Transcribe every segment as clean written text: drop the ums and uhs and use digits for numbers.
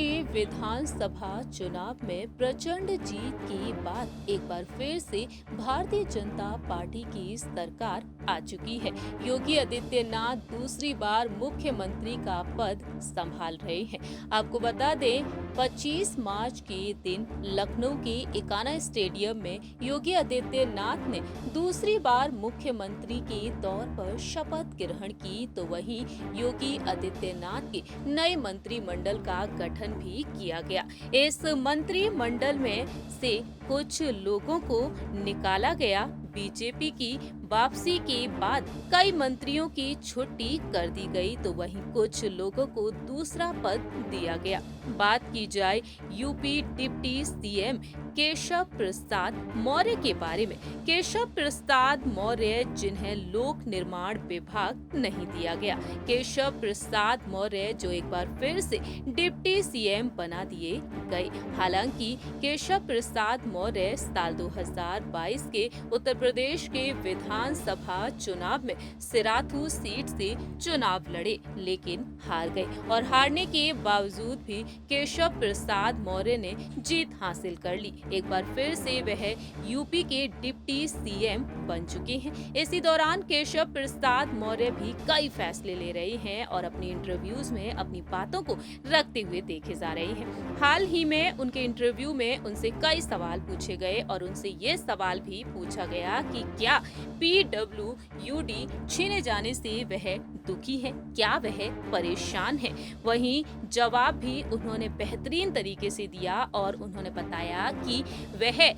के विधानसभा चुनाव में प्रचंड जीत के बाद एक बार फिर से भारतीय जनता पार्टी की सरकार आ चुकी है। योगी आदित्यनाथ दूसरी बार मुख्यमंत्री का पद संभाल रहे हैं। आपको बता दें, 25 मार्च के दिन लखनऊ के इकाना स्टेडियम में योगी आदित्यनाथ ने दूसरी बार मुख्यमंत्री के तौर पर शपथ ग्रहण की, तो वहीं योगी आदित्यनाथ के नए मंत्रिमंडल का गठन भी किया गया। इस मंत्रिमंडल में से कुछ लोगों को निकाला गया। बीजेपी की वापसी के बाद कई मंत्रियों की छुट्टी कर दी गई, तो वहीं कुछ लोगों को दूसरा पद दिया गया। बात की जाए UP deputy CM Keshav Prasad Maurya के बारे में। केशव प्रसाद मौर्य, जिन्हें लोक निर्माण विभाग नहीं दिया गया। केशव प्रसाद मौर्य जो एक बार फिर से डिप्टी सीएम बना दिए गए। हालांकि केशव प्रसाद मौर्य साल 2022 के उत्तर प्रदेश के विधानसभा चुनाव में सिराथू सीट से चुनाव लड़े, लेकिन हार गए और हारने के बावजूद भी केशव प्रसाद मौर्य ने जीत हासिल कर ली। एक बार फिर से वह यूपी के डिप्टी सीएम बन चुके हैं। इसी दौरान केशव प्रसाद मौर्य भी कई फैसले ले रहे हैं और अपनी इंटरव्यूज में अपनी बातों को रखते हुए देखे जा रहे हैं। हाल ही में उनके इंटरव्यू में उनसे कई सवाल पूछे गए और उनसे ये सवाल भी पूछा गया कि क्या पीडब्ल्यूडी छीने जाने से वह दुखी है, क्या वह परेशान है। वहीं जवाब भी उन्होंने बेहतरीन तरीके से दिया और उन्होंने बताया कि वह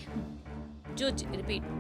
जो रिपीट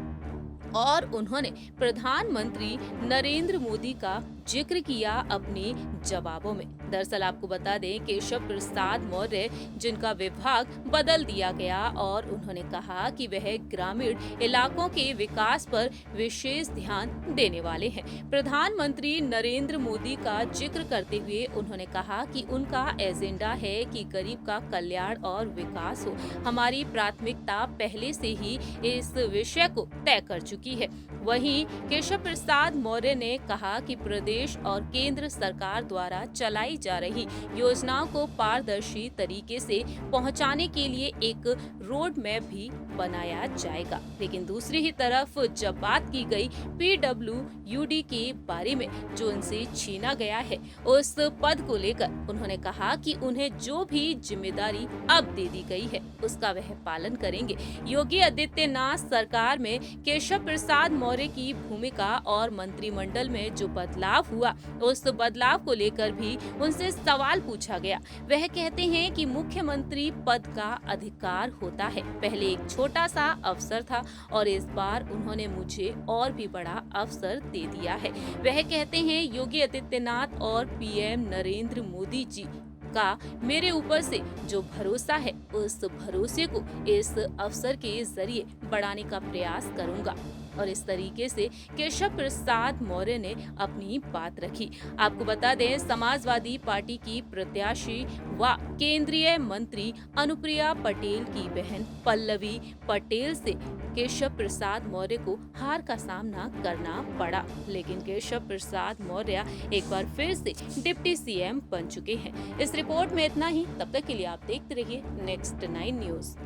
और उन्होंने प्रधानमंत्री नरेंद्र मोदी का जिक्र किया अपने जवाबों में। दरअसल आपको बता दें, केशव प्रसाद मौर्य जिनका विभाग बदल दिया गया और उन्होंने कहा कि वह ग्रामीण इलाकों के विकास पर विशेष ध्यान देने वाले हैं। प्रधानमंत्री नरेंद्र मोदी का जिक्र करते हुए उन्होंने कहा कि उनका एजेंडा है कि गरीब का कल्याण और विकास हो। हमारी प्राथमिकता पहले से ही इस विषय को तय कर चुकी है। वहीं केशव प्रसाद मौर्य ने कहा कि प्रदेश और केंद्र सरकार द्वारा चलाई जा रही योजनाओं को पारदर्शी तरीके से पहुंचाने के लिए एक रोड मैप भी बनाया जाएगा। लेकिन दूसरी ही तरफ जब बात की गई पीडब्ल्यूडी के बारे में, जो उनसे छीना गया है, उस पद को लेकर उन्होंने कहा कि उन्हें जो भी जिम्मेदारी अब दे दी गई है उसका वह पालन करेंगे। योगी आदित्यनाथ सरकार में केशव प्रसाद मौर्य की भूमिका और मंत्रिमंडल में जो बदलाव हुआ, उस बदलाव को लेकर भी उनसे सवाल पूछा गया। वह कहते हैं कि मुख्यमंत्री पद का अधिकार होता है, पहले एक छोटा सा अवसर था और इस बार उन्होंने मुझे और भी बड़ा अवसर दे दिया है। वह कहते हैं योगी आदित्यनाथ और पीएम नरेंद्र मोदी जी का मेरे ऊपर से जो भरोसा है, उस भरोसे को इस अवसर के जरिए बढ़ाने का प्रयास करूंगा। और इस तरीके से केशव प्रसाद मौर्य ने अपनी बात रखी। आपको बता दें, समाजवादी पार्टी की प्रत्याशी व केंद्रीय मंत्री अनुप्रिया पटेल की बहन पल्लवी पटेल से केशव प्रसाद मौर्य को हार का सामना करना पड़ा, लेकिन केशव प्रसाद मौर्य एक बार फिर से डिप्टी सीएम बन चुके हैं। इस रिपोर्ट में इतना ही। तब तक के लिए आप देखते रहिए नेक्स्ट 9 न्यूज।